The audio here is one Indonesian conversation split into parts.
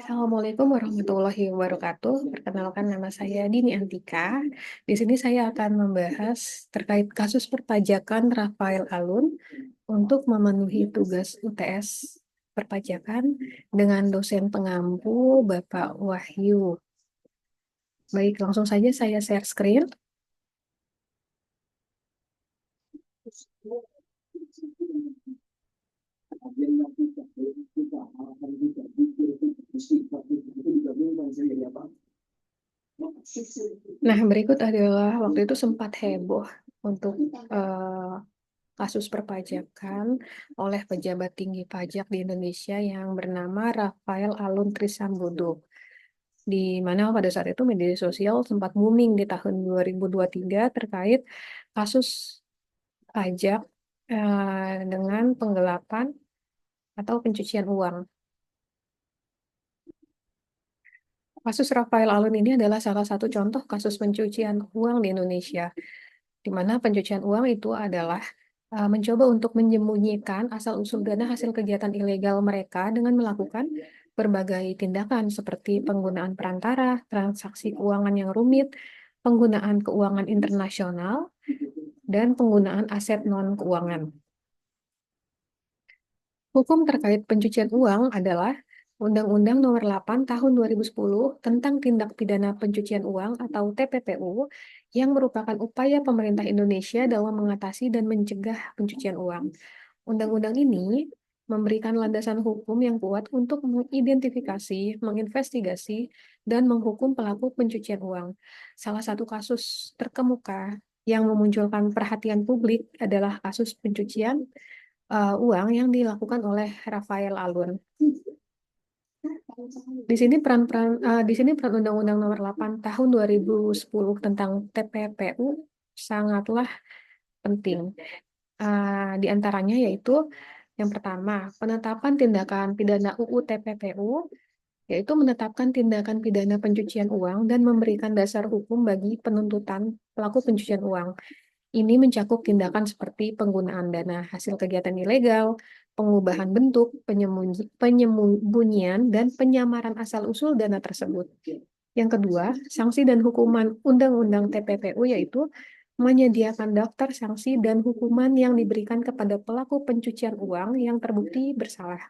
Assalamualaikum warahmatullahi wabarakatuh. Perkenalkan, nama saya Dini Antika. Di sini saya akan membahas terkait kasus perpajakan Rafael Alun untuk memenuhi tugas UTS perpajakan dengan dosen pengampu Bapak Wahyu. Baik, langsung saja saya share screen. Nah, berikut adalah waktu itu sempat heboh untuk kasus perpajakan oleh pejabat tinggi pajak di Indonesia yang bernama Rafael Alun Trisambodo, di mana pada saat itu media sosial sempat booming di tahun 2023 terkait kasus pajak dengan penggelapan atau pencucian uang. Kasus Rafael Alun ini adalah salah satu contoh kasus pencucian uang di Indonesia, di mana pencucian uang itu adalah mencoba untuk menyembunyikan asal-usul dana hasil kegiatan ilegal mereka dengan melakukan berbagai tindakan seperti penggunaan perantara, transaksi keuangan yang rumit, penggunaan keuangan internasional, dan penggunaan aset non-keuangan. Hukum terkait pencucian uang adalah Undang-Undang Nomor 8 Tahun 2010 tentang Tindak Pidana Pencucian Uang atau TPPU yang merupakan upaya pemerintah Indonesia dalam mengatasi dan mencegah pencucian uang. Undang-undang ini memberikan landasan hukum yang kuat untuk mengidentifikasi, menginvestigasi, dan menghukum pelaku pencucian uang. Salah satu kasus terkemuka yang memunculkan perhatian publik adalah kasus pencucian uang yang dilakukan oleh Rafael Alun. Di sini peran Undang-Undang Nomor 8 Tahun 2010 tentang TPPU sangatlah penting. Di antaranya yaitu yang pertama, penetapan tindakan pidana UU TPPU, yaitu menetapkan tindakan pidana pencucian uang dan memberikan dasar hukum bagi penuntutan pelaku pencucian uang. Ini mencakup tindakan seperti penggunaan dana hasil kegiatan ilegal, pengubahan bentuk, penyembunyian, dan penyamaran asal-usul dana tersebut. Yang kedua, sanksi dan hukuman Undang-Undang TPPU yaitu menyediakan daftar sanksi dan hukuman yang diberikan kepada pelaku pencucian uang yang terbukti bersalah.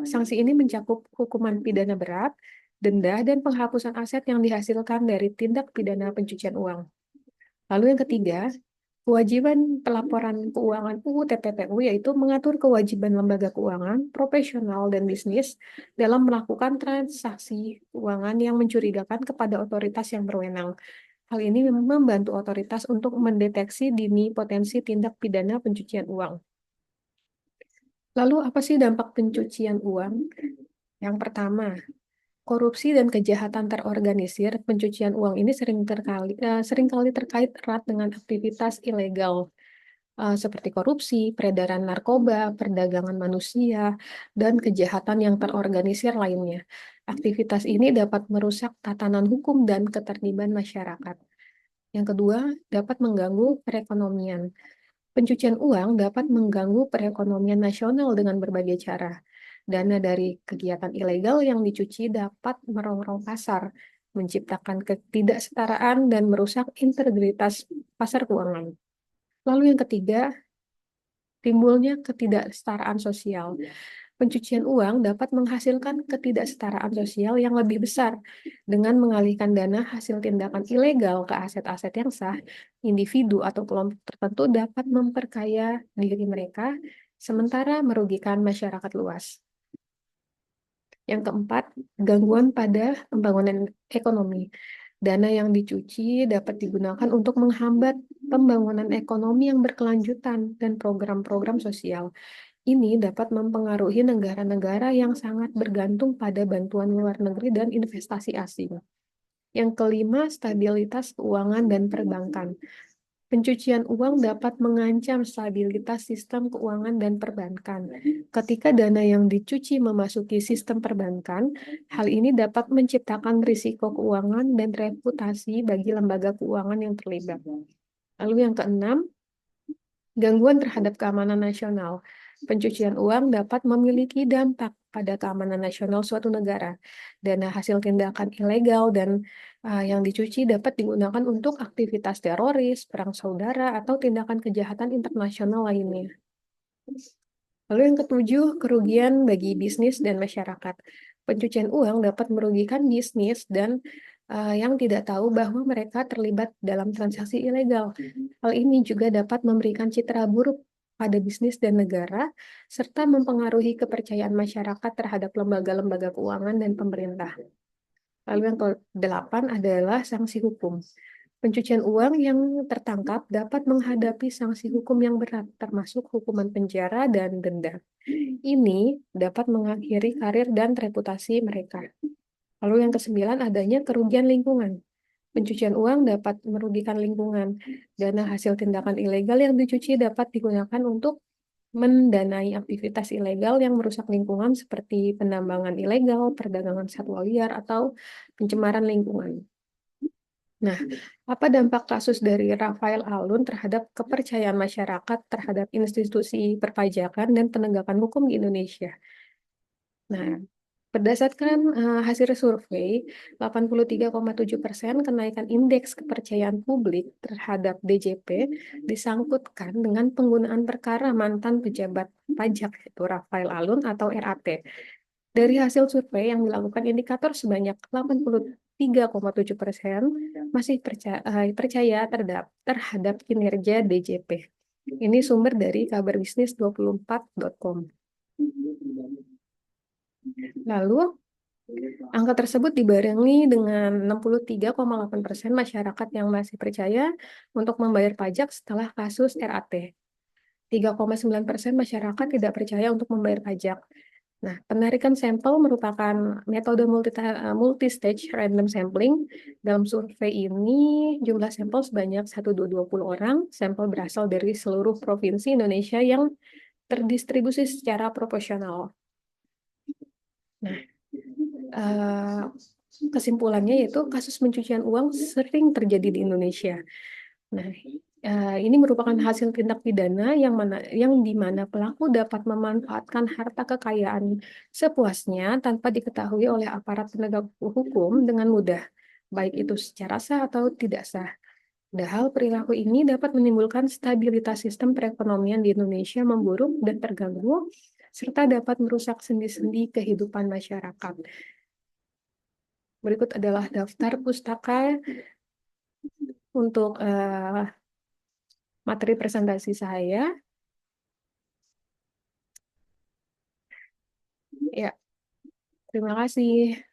Sanksi ini mencakup hukuman pidana berat, denda, dan penghapusan aset yang dihasilkan dari tindak pidana pencucian uang. Lalu yang ketiga, kewajiban pelaporan keuangan UU TPPU yaitu mengatur kewajiban lembaga keuangan, profesional, dan bisnis dalam melakukan transaksi keuangan yang mencurigakan kepada otoritas yang berwenang. Hal ini membantu otoritas untuk mendeteksi dini potensi tindak pidana pencucian uang. Lalu apa sih dampak pencucian uang? Yang pertama, korupsi dan kejahatan terorganisir. Pencucian uang ini seringkali terkait erat dengan aktivitas ilegal seperti korupsi, peredaran narkoba, perdagangan manusia, dan kejahatan yang terorganisir lainnya. Aktivitas ini dapat merusak tatanan hukum dan ketertiban masyarakat. Yang kedua, dapat mengganggu perekonomian. Pencucian uang dapat mengganggu perekonomian nasional dengan berbagai cara. Dana dari kegiatan ilegal yang dicuci dapat merongrong pasar, menciptakan ketidaksetaraan, dan merusak integritas pasar keuangan. Lalu yang ketiga, timbulnya ketidaksetaraan sosial. Pencucian uang dapat menghasilkan ketidaksetaraan sosial yang lebih besar. Dengan mengalihkan dana hasil tindakan ilegal ke aset-aset yang sah, individu atau kelompok tertentu dapat memperkaya diri mereka, sementara merugikan masyarakat luas. Yang keempat, gangguan pada pembangunan ekonomi. Dana yang dicuci dapat digunakan untuk menghambat pembangunan ekonomi yang berkelanjutan dan program-program sosial. Ini dapat mempengaruhi negara-negara yang sangat bergantung pada bantuan luar negeri dan investasi asing. Yang kelima, stabilitas keuangan dan perbankan. Pencucian uang dapat mengancam stabilitas sistem keuangan dan perbankan. Ketika dana yang dicuci memasuki sistem perbankan, hal ini dapat menciptakan risiko keuangan dan reputasi bagi lembaga keuangan yang terlibat. Lalu yang keenam, gangguan terhadap keamanan nasional. Pencucian uang dapat memiliki dampak pada keamanan nasional suatu negara. Dana hasil tindakan ilegal dan yang dicuci dapat digunakan untuk aktivitas teroris, perang saudara, atau tindakan kejahatan internasional lainnya. Lalu yang ketujuh, kerugian bagi bisnis dan masyarakat. Pencucian uang dapat merugikan bisnis dan yang tidak tahu bahwa mereka terlibat dalam transaksi ilegal. Hal ini juga dapat memberikan citra buruk pada bisnis dan negara, serta mempengaruhi kepercayaan masyarakat terhadap lembaga-lembaga keuangan dan pemerintah. Lalu yang ke-8 adalah sanksi hukum. Pencucian uang yang tertangkap dapat menghadapi sanksi hukum yang berat, termasuk hukuman penjara dan denda. Ini dapat mengakhiri karir dan reputasi mereka. Lalu yang ke-9 adanya kerugian lingkungan. Pencucian uang dapat merugikan lingkungan. Dana hasil tindakan ilegal yang dicuci dapat digunakan untuk mendanai aktivitas ilegal yang merusak lingkungan seperti penambangan ilegal, perdagangan satwa liar, atau pencemaran lingkungan. Nah, apa dampak kasus dari Rafael Alun terhadap kepercayaan masyarakat terhadap institusi perpajakan dan penegakan hukum di Indonesia? Nah, berdasarkan hasil survei, 83,7% kenaikan indeks kepercayaan publik terhadap DJP disangkutkan dengan penggunaan perkara mantan pejabat pajak, yaitu Rafael Alun atau RAT. Dari hasil survei yang dilakukan indikator sebanyak 83,7% masih percaya terhadap kinerja DJP. Ini sumber dari kaberbisnis24.com. Lalu, angka tersebut dibarengi dengan 63,8% masyarakat yang masih percaya untuk membayar pajak setelah kasus RAT. 3,9% masyarakat tidak percaya untuk membayar pajak. Nah, penarikan sampel merupakan metode multi-stage random sampling. Dalam survei ini, jumlah sampel sebanyak 1.220 orang. Sampel berasal dari seluruh provinsi Indonesia yang terdistribusi secara proporsional. Nah, kesimpulannya yaitu kasus pencucian uang sering terjadi di Indonesia. Nah, ini merupakan hasil tindak pidana yang di mana pelaku dapat memanfaatkan harta kekayaan sepuasnya tanpa diketahui oleh aparat penegak hukum dengan mudah, baik itu secara sah atau tidak sah. Padahal perilaku ini dapat menimbulkan stabilitas sistem perekonomian di Indonesia memburuk dan terganggu, serta dapat merusak sendi-sendi kehidupan masyarakat. Berikut adalah daftar pustaka untuk materi presentasi saya. Ya, terima kasih.